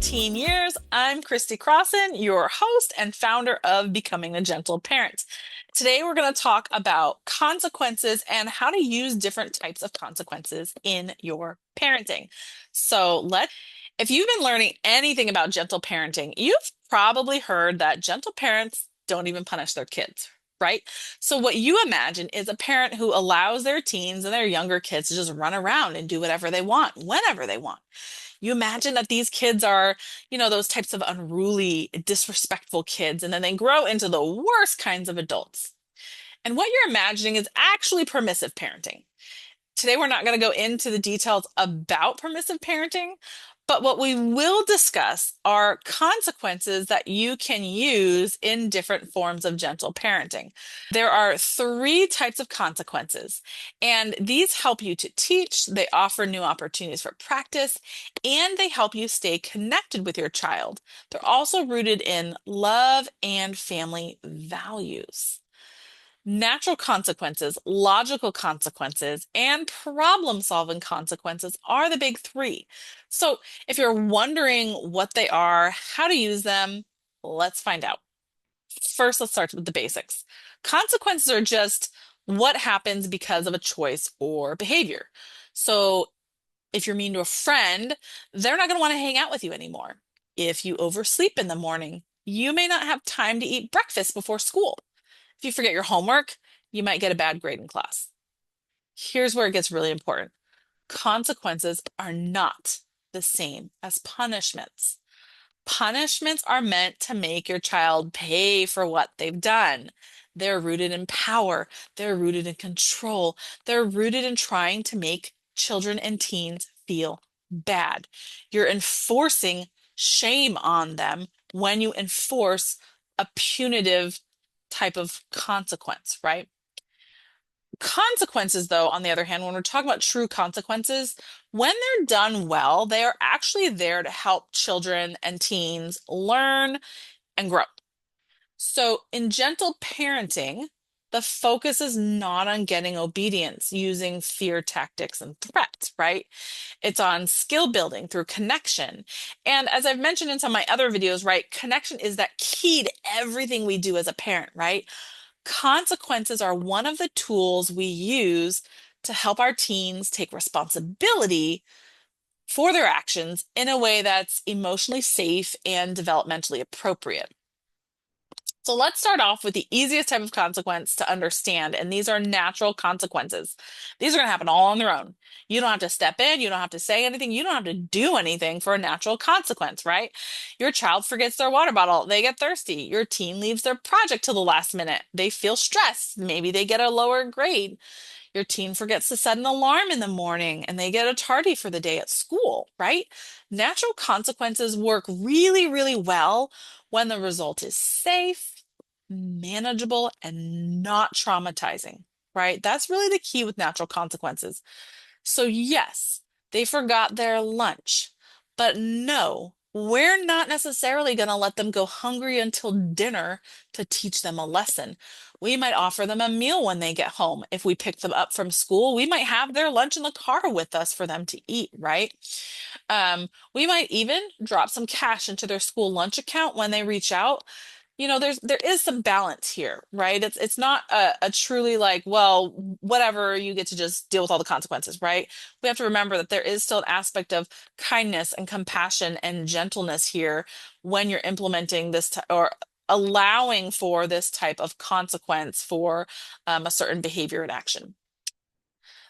teen years. I'm Christy Crossan, your host and founder of Becoming a Gentle Parent. Today, we're going to talk about consequences and how to use different types of consequences in your parenting. If you've been learning anything about gentle parenting, you've probably heard that gentle parents don't even punish their kids, right? So what you imagine is a parent who allows their teens and their younger kids to just run around and do whatever they want, whenever they want. You imagine that these kids are, those types of unruly, disrespectful kids, and then they grow into the worst kinds of adults. And what you're imagining is actually permissive parenting. Today, we're not going to go into the details about permissive parenting, but what we will discuss are consequences that you can use in different forms of gentle parenting. There are three types of consequences, and these help you to teach, they offer new opportunities for practice, and they help you stay connected with your child. They're also rooted in love and family values. Natural consequences, logical consequences, and problem-solving consequences are the big three. So if you're wondering what they are, how to use them, let's find out. First, let's start with the basics. Consequences are just what happens because of a choice or behavior. So if you're mean to a friend, they're not going to want to hang out with you anymore. If you oversleep in the morning, you may not have time to eat breakfast before school. If you forget your homework, you might get a bad grade in class. Here's where it gets really important. Consequences are not the same as punishments. Punishments are meant to make your child pay for what they've done. They're rooted in power. They're rooted in control. They're rooted in trying to make children and teens feel bad. You're enforcing shame on them when you enforce a punitive type of consequence, right? Consequences, though, on the other hand, when we're talking about true consequences, when they're done well, they are actually there to help children and teens learn and grow. So, in gentle parenting, the focus is not on getting obedience using fear tactics and threats, right? It's on skill building through connection. And as I've mentioned in some of my other videos, right, connection is that key to everything we do as a parent, right? Consequences are one of the tools we use to help our teens take responsibility for their actions in a way that's emotionally safe and developmentally appropriate. So let's start off with the easiest type of consequence to understand, and these are natural consequences. These are going to happen all on their own. You don't have to step in, you don't have to say anything, you don't have to do anything for a natural consequence, right? Your child forgets their water bottle, they get thirsty. Your teen leaves their project till the last minute. They feel stressed, maybe they get a lower grade. Your teen forgets to set an alarm in the morning and they get a tardy for the day at school, right? Natural consequences work really, really well when the result is safe, manageable, and not traumatizing, right? That's really the key with natural consequences. So, yes, they forgot their lunch, but no, we're not necessarily going to let them go hungry until dinner to teach them a lesson. We might offer them a meal when they get home. If we pick them up from school, we might have their lunch in the car with us for them to eat, right? We might even drop some cash into their school lunch account when they reach out. There is some balance here, right? It's not a truly like, well, whatever, you get to just deal with all the consequences, right? We have to remember that there is still an aspect of kindness and compassion and gentleness here when you're implementing or allowing for this type of consequence for a certain behavior and action.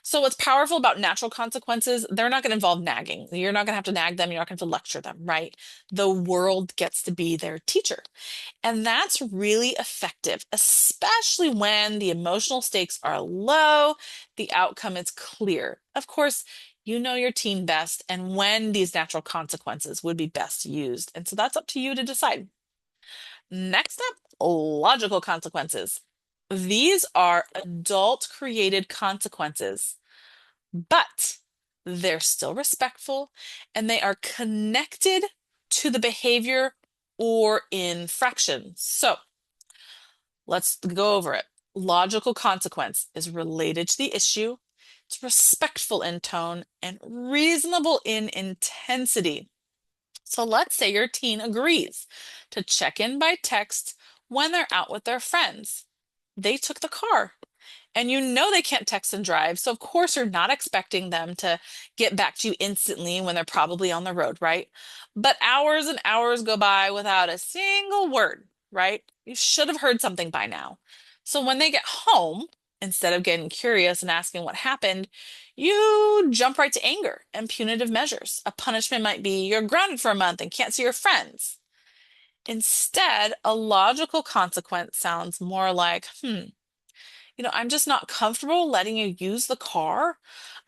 So what's powerful about natural consequences, they're not going to involve nagging. You're not going to have to nag them. You're not going to have to lecture them, right? The world gets to be their teacher. And that's really effective, especially when the emotional stakes are low, the outcome is clear. Of course, you know your teen best and when these natural consequences would be best used. And so that's up to you to decide. Next up, logical consequences. These are adult created consequences, but they're still respectful and they are connected to the behavior or infraction. So let's go over it. Logical consequence is related to the issue, it's respectful in tone, and reasonable in intensity. So let's say your teen agrees to check in by text when they're out with their friends. They took the car. And you know they can't text and drive. So, of course, you're not expecting them to get back to you instantly when they're probably on the road, right? But hours and hours go by without a single word, right? You should have heard something by now. So, when they get home, instead of getting curious and asking what happened, you jump right to anger and punitive measures. A punishment might be you're grounded for a month and can't see your friends. Instead, a logical consequence sounds more like, I'm just not comfortable letting you use the car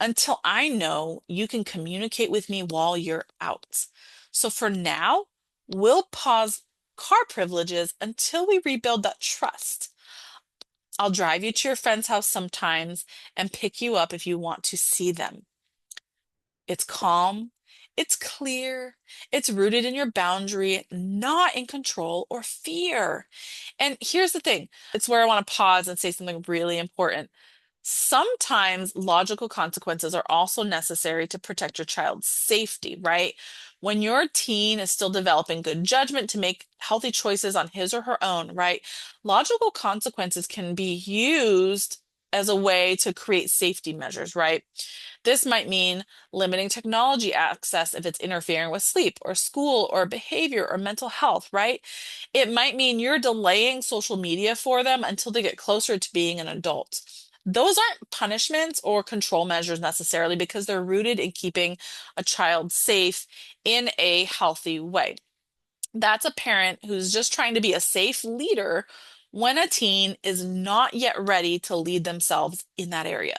until I know you can communicate with me while you're out. So for now, we'll pause car privileges until we rebuild that trust. I'll drive you to your friend's house sometimes and pick you up if you want to see them. It's calm, it's clear, it's rooted in your boundary, not in control or fear. And here's the thing, it's where I want to pause and say something really important. Sometimes logical consequences are also necessary to protect your child's safety, right? When your teen is still developing good judgment to make healthy choices on his or her own, right? Logical consequences can be used as a way to create safety measures, right? This might mean limiting technology access if it's interfering with sleep or school or behavior or mental health, right? It might mean you're delaying social media for them until they get closer to being an adult. Those aren't punishments or control measures necessarily because they're rooted in keeping a child safe in a healthy way. That's a parent who's just trying to be a safe leader when a teen is not yet ready to lead themselves in that area.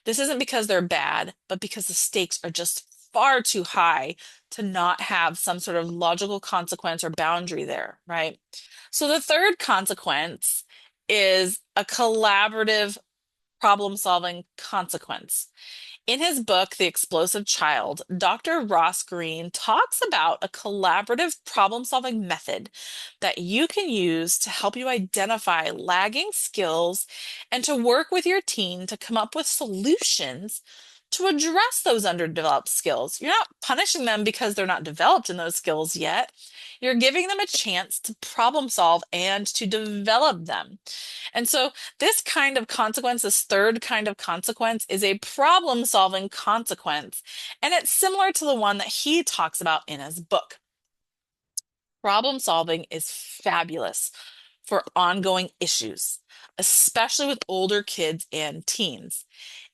This isn't because they're bad, but because the stakes are just far too high to not have some sort of logical consequence or boundary there, right? So the third consequence is a collaborative problem solving consequence. In his book, The Explosive Child, Dr. Ross Green talks about a collaborative problem solving method that you can use to help you identify lagging skills and to work with your teen to come up with solutions to address those underdeveloped skills. You're not punishing them because they're not developed in those skills yet. You're giving them a chance to problem solve and to develop them. And so this kind of consequence, this third kind of consequence, is a problem solving consequence. And it's similar to the one that he talks about in his book. Problem solving is fabulous for ongoing issues, especially with older kids and teens.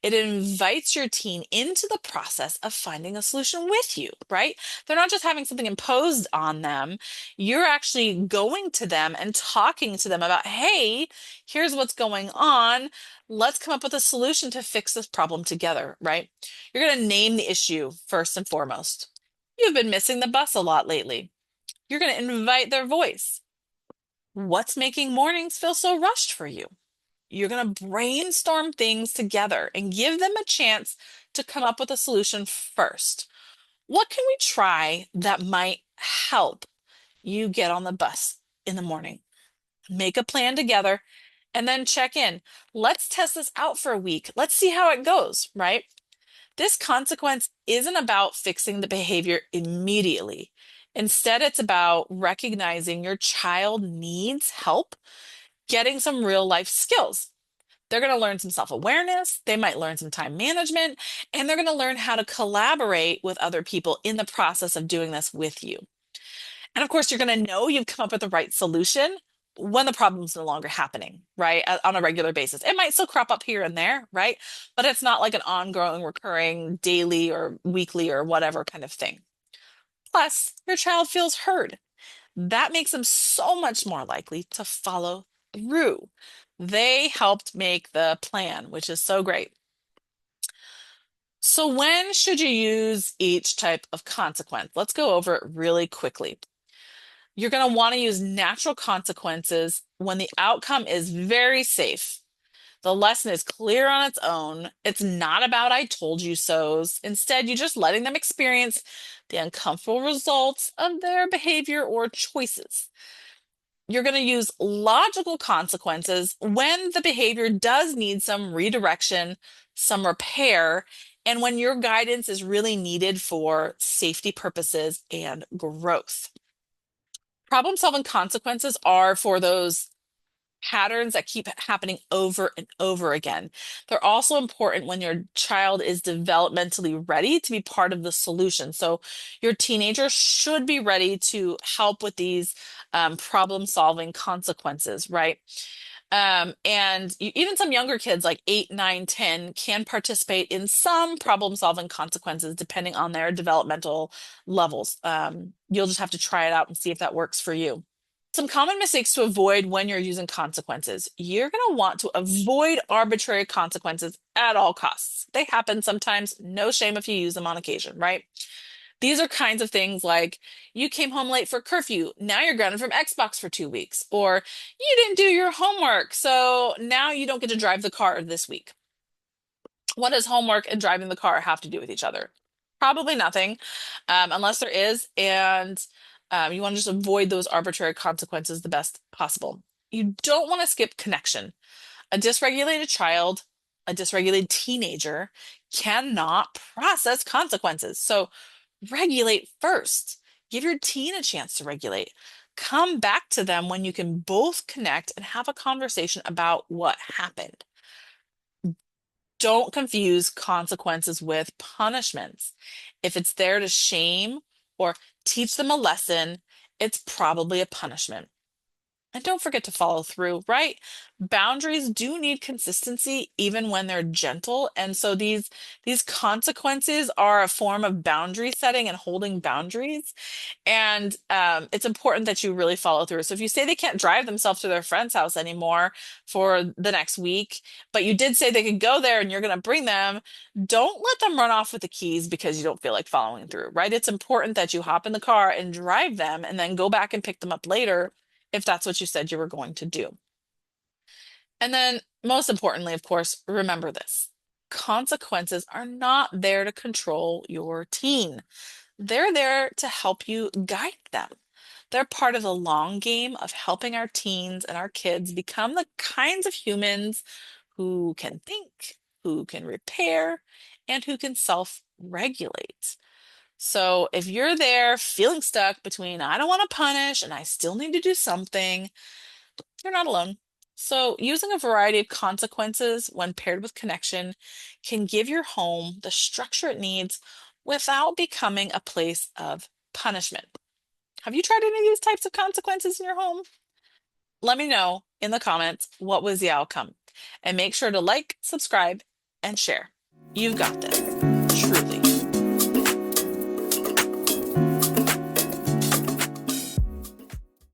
It invites your teen into the process of finding a solution with you, right? They're not just having something imposed on them. You're actually going to them and talking to them about, hey, here's what's going on. Let's come up with a solution to fix this problem together, right? You're going to name the issue first and foremost. You've been missing the bus a lot lately. You're going to invite their voice. What's making mornings feel so rushed for you? You're going to brainstorm things together and give them a chance to come up with a solution first. What can we try that might help you get on the bus in the morning? Make a plan together and then check in. Let's test this out for a week. Let's see how it goes, right? This consequence isn't about fixing the behavior immediately. Instead, it's about recognizing your child needs help getting some real life skills. They're going to learn some self-awareness, they might learn some time management, and they're going to learn how to collaborate with other people in the process of doing this with you. And of course, you're going to know you've come up with the right solution when the problem's no longer happening, right? On a regular basis. It might still crop up here and there, right? But it's not like an ongoing, recurring, daily or weekly or whatever kind of thing. Plus, your child feels heard. That makes them so much more likely to follow through. They helped make the plan, which is so great. So when should you use each type of consequence? Let's go over it really quickly. You're going to want to use natural consequences when the outcome is very safe. The lesson is clear on its own. It's not about I told you so's. Instead, you're just letting them experience the uncomfortable results of their behavior or choices. You're going to use logical consequences when the behavior does need some redirection, some repair, and when your guidance is really needed for safety purposes and growth. Problem-solving consequences are for those patterns that keep happening over and over again. They're also important when your child is developmentally ready to be part of the solution. So your teenager should be ready to help with these problem-solving consequences, right? Even some younger kids, like 8, 9, 10, can participate in some problem-solving consequences depending on their developmental levels. You'll just have to try it out and see if that works for you. Some common mistakes to avoid when you're using consequences. You're going to want to avoid arbitrary consequences at all costs. They happen sometimes, no shame if you use them on occasion, right? These are kinds of things like you came home late for curfew, now you're grounded from Xbox for 2 weeks, or you didn't do your homework, so now you don't get to drive the car this week. What does homework and driving the car have to do with each other? Probably nothing, unless there is, and you want to just avoid those arbitrary consequences the best possible. You don't want to skip connection. A dysregulated child, a dysregulated teenager cannot process consequences. So regulate first. Give your teen a chance to regulate. Come back to them when you can both connect and have a conversation about what happened. Don't confuse consequences with punishments. If it's there to shame or teach them a lesson, it's probably a punishment. And don't forget to follow through, right? Boundaries do need consistency even when they're gentle. And so these consequences are a form of boundary setting and holding boundaries. And it's important that you really follow through. So if you say they can't drive themselves to their friend's house anymore for the next week, but you did say they could go there and you're going to bring them, don't let them run off with the keys because you don't feel like following through, right? It's important that you hop in the car and drive them and then go back and pick them up later if that's what you said you were going to do. And then, most importantly, of course, remember this. Consequences are not there to control your teen. They're there to help you guide them. They're part of the long game of helping our teens and our kids become the kinds of humans who can think, who can repair, and who can self-regulate. So if you're there feeling stuck between I don't want to punish and I still need to do something, you're not alone. So, using a variety of consequences when paired with connection can give your home the structure it needs without becoming a place of punishment. Have you tried any of these types of consequences in your home? Let me know in the comments what was the outcome. And make sure to like, subscribe, and share. You've got this. Truly.